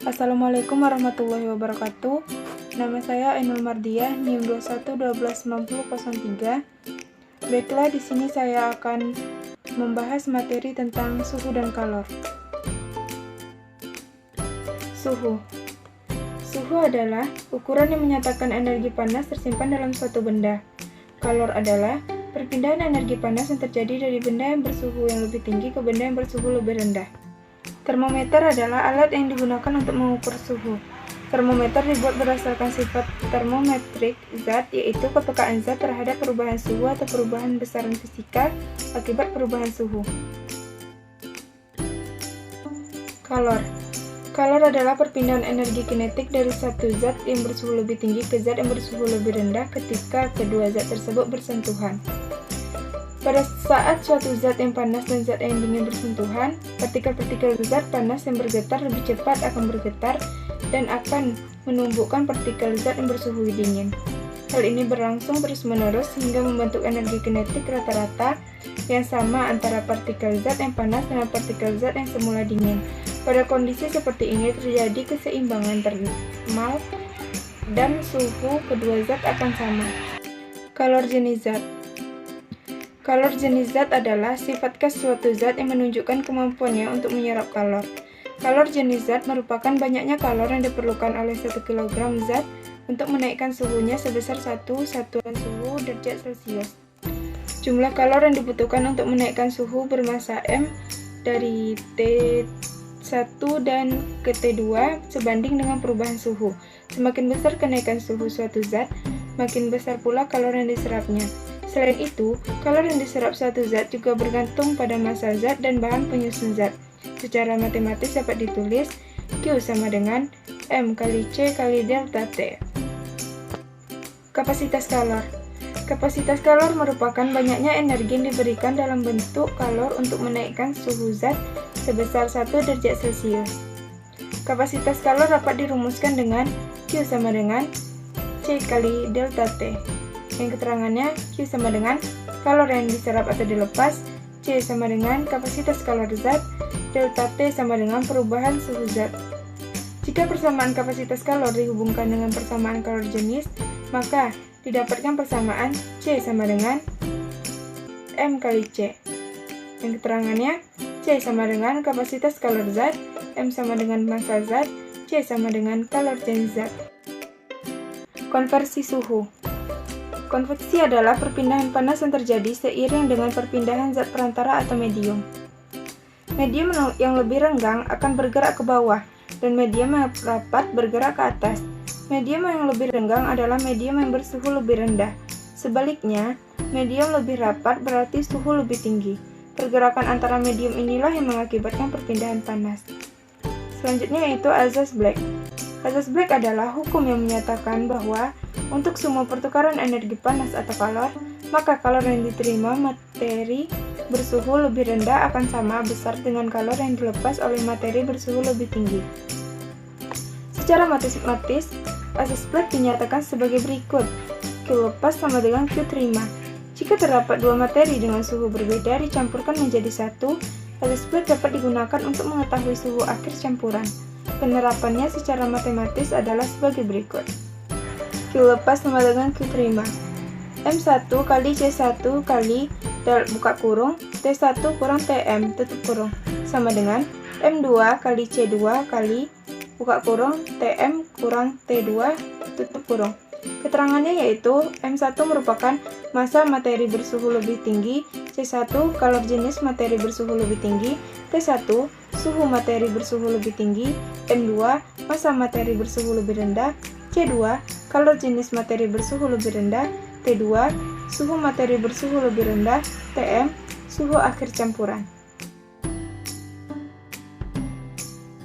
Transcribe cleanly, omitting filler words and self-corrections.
Assalamualaikum warahmatullahi wabarakatuh. Nama saya Ainul Mardiah, NIM 21129003. Baiklah, di sini saya akan membahas materi tentang suhu dan kalor. Suhu. Suhu adalah ukuran yang menyatakan energi panas tersimpan dalam suatu benda. Kalor adalah perpindahan energi panas yang terjadi dari benda yang bersuhu yang lebih tinggi ke benda yang bersuhu lebih rendah. Termometer adalah alat yang digunakan untuk mengukur suhu. Termometer dibuat berdasarkan sifat termometrik zat, yaitu kepekaan zat terhadap perubahan suhu atau perubahan besaran fisika akibat perubahan suhu. Kalor. Kalor adalah perpindahan energi kinetik dari satu zat yang bersuhu lebih tinggi ke zat yang bersuhu lebih rendah ketika kedua zat tersebut bersentuhan. Pada saat suatu zat yang panas dan zat yang dingin bersentuhan, partikel-partikel zat panas yang bergetar lebih cepat akan bergetar dan akan menumbuhkan partikel zat yang bersuhu dingin. Hal ini berlangsung terus-menerus hingga membentuk energi kinetik rata-rata yang sama antara partikel zat yang panas dengan partikel zat yang semula dingin. Pada kondisi seperti ini terjadi keseimbangan termal dan suhu kedua zat akan sama. Kalor jenis zat. Kalor jenis zat adalah sifat khas suatu zat yang menunjukkan kemampuannya untuk menyerap kalor. Kalor jenis zat merupakan banyaknya kalor yang diperlukan oleh 1 kg zat untuk menaikkan suhunya sebesar 1 satuan suhu derajat Celcius. Jumlah kalor yang dibutuhkan untuk menaikkan suhu bermassa M dari T1 dan ke T2 sebanding dengan perubahan suhu. Semakin besar kenaikan suhu suatu zat, makin besar pula kalor yang diserapnya. Selain itu, kalor yang diserap suatu zat juga bergantung pada massa zat dan bahan penyusun zat. Secara matematis dapat ditulis Q sama dengan M kali C kali delta T. Kapasitas kalor. Kapasitas kalor merupakan banyaknya energi yang diberikan dalam bentuk kalor untuk menaikkan suhu zat sebesar 1 derajat Celcius. Kapasitas kalor dapat dirumuskan dengan Q sama dengan C kali delta T. Yang keterangannya Q sama dengan kalor yang diserap atau dilepas, C sama dengan kapasitas kalor zat, delta T sama dengan perubahan suhu zat. Jika persamaan kapasitas kalor dihubungkan dengan persamaan kalor jenis, maka didapatkan persamaan C sama dengan M kali C. Yang keterangannya C sama dengan kapasitas kalor zat, M sama dengan massa zat, C sama dengan kalor jenis zat. Konversi suhu. Konveksi adalah perpindahan panas yang terjadi seiring dengan perpindahan zat perantara atau medium. Medium yang lebih renggang akan bergerak ke bawah, dan medium yang rapat bergerak ke atas. Medium yang lebih renggang adalah medium yang bersuhu lebih rendah. Sebaliknya, medium lebih rapat berarti suhu lebih tinggi. Pergerakan antara medium inilah yang mengakibatkan perpindahan panas. Selanjutnya yaitu Azaz-Black. Azaz-Black adalah hukum yang menyatakan bahwa untuk semua pertukaran energi panas atau kalor, maka kalor yang diterima materi bersuhu lebih rendah akan sama besar dengan kalor yang dilepas oleh materi bersuhu lebih tinggi. Secara matematis, Azaz-Black dinyatakan sebagai berikut. Q lepas sama dengan Q terima. Jika terdapat dua materi dengan suhu berbeda dicampurkan menjadi satu, Azaz-Black dapat digunakan untuk mengetahui suhu akhir campuran. Penerapannya secara matematis adalah sebagai berikut. Q lepas sama dengan Q terima. M1 kali C1 kali buka kurung T1 kurang TM tutup kurung sama dengan M2 kali C2 kali buka kurung TM kurang T2 tutup kurung. Keterangannya yaitu M1 merupakan massa materi bersuhu lebih tinggi, C1 kalor jenis materi bersuhu lebih tinggi, T1 suhu materi bersuhu lebih tinggi, M2 massa materi bersuhu lebih rendah, C2 kalor jenis materi bersuhu lebih rendah, T2 suhu materi bersuhu lebih rendah, TM suhu akhir campuran.